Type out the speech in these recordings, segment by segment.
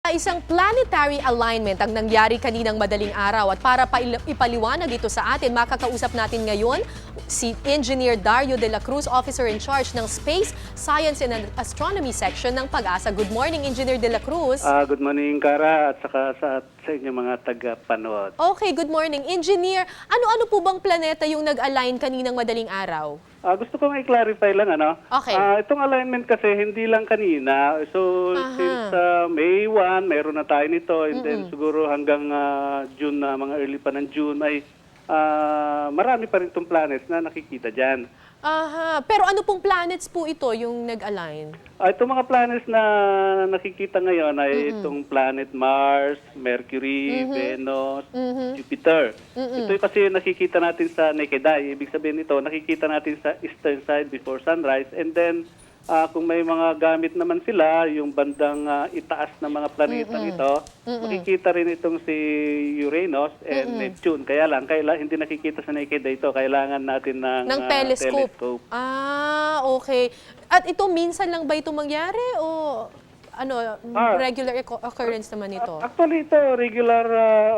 Isang planetary alignment ang nangyari kaninang madaling araw at para ipaliwanag ito sa atin, makakausap natin ngayon si Engineer Dario de la Cruz, Officer in Charge ng Space, Science and Astronomy Section ng PAGASA. Good morning, Engineer de la Cruz. Good morning, Kara, at saka sa inyong mga taga-panood. Okay, good morning. Engineer, ano-ano po bang planeta yung nag-align kaninang madaling araw? Gusto kong i-clarify lang, Okay. Itong alignment kasi hindi lang kanina. So, since May 1, mayroon na tayo nito. And then siguro hanggang June na, mga early pa ng June, ay marami pa rin itong planets na nakikita dyan. Pero ano pong planets po ito yung nag-align? Itong mga planets na nakikita ngayon ay itong planet Mars, Mercury, Venus, Jupiter. Ito kasi nakikita natin sa naked eye. Ibig sabihin nito, nakikita natin sa eastern side before sunrise. And then, kung may mga gamit naman sila, yung bandang itaas ng mga planeta nito, makikita rin itong si Uranus and Neptune. Kaya lang, hindi nakikita sa naked eye ito. Kailangan natin ng telescope. Okay. At ito, minsan lang ba ito mangyari o regular occurrence naman ito? Actually, ito, regular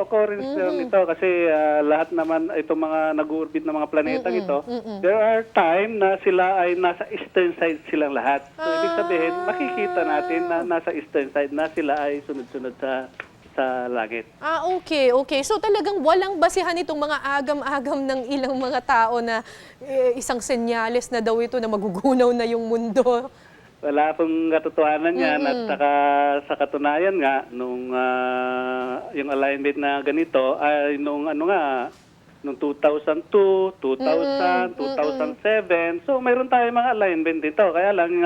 occurrence nito kasi lahat naman itong mga nag-orbit na mga planetang ito, there are time na sila ay nasa eastern side silang lahat. So, ibig sabihin, makikita natin na nasa eastern side na sila ay sunod-sunod sa langit. Okay. So talagang walang basihan itong mga agam-agam ng ilang mga tao na isang senyales na daw ito na magugunaw na yung mundo. Wala pong katotohanan yan at saka sa katunayan nga nung yung alignment na ganito ay nung nung 2002, 2000, 2007. So mayroon tayong mga alignment dito. Kaya lang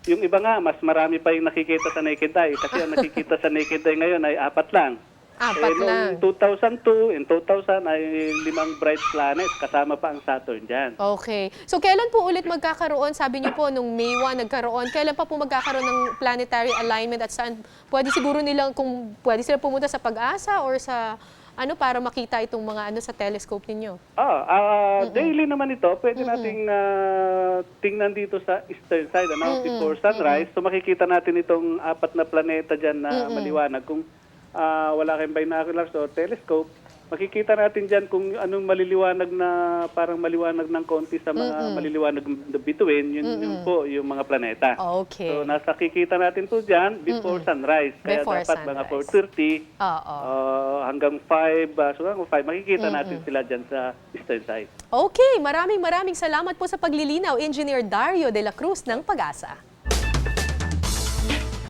yung iba nga mas marami pa yung nakikita sa naked eye kasi ang nakikita sa naked eye ngayon ay 4 lang. Lang. Noong 2002 and 2000 ay 5 bright planets, kasama pa ang Saturn dyan. Okay. So kailan po ulit magkakaroon, sabi niyo po, nung May 1 nagkaroon, kailan pa po magkakaroon ng planetary alignment at saan, pwede siguro nilang, kung pwede sila pumunta sa PAGASA or sa, para makita itong mga sa telescope ninyo? Daily naman ito, pwede nating tingnan dito sa eastern side, before sunrise. So makikita natin itong 4 na planeta dyan na maliwanag. Kung wala kayong binoculars o telescope, makikita natin dyan kung anong maliliwanag na parang maliwanag ng konti sa mga maliliwanag na bituin, yun po yung mga planeta. Okay. So nakikita natin po dyan before sunrise. Kaya Before dapat sunrise. mga 4:30 hanggang 5, so hanggang 5, makikita natin sila dyan sa eastern side. Okay, maraming salamat po sa paglilinaw, Engineer Dario de la Cruz ng PAGASA.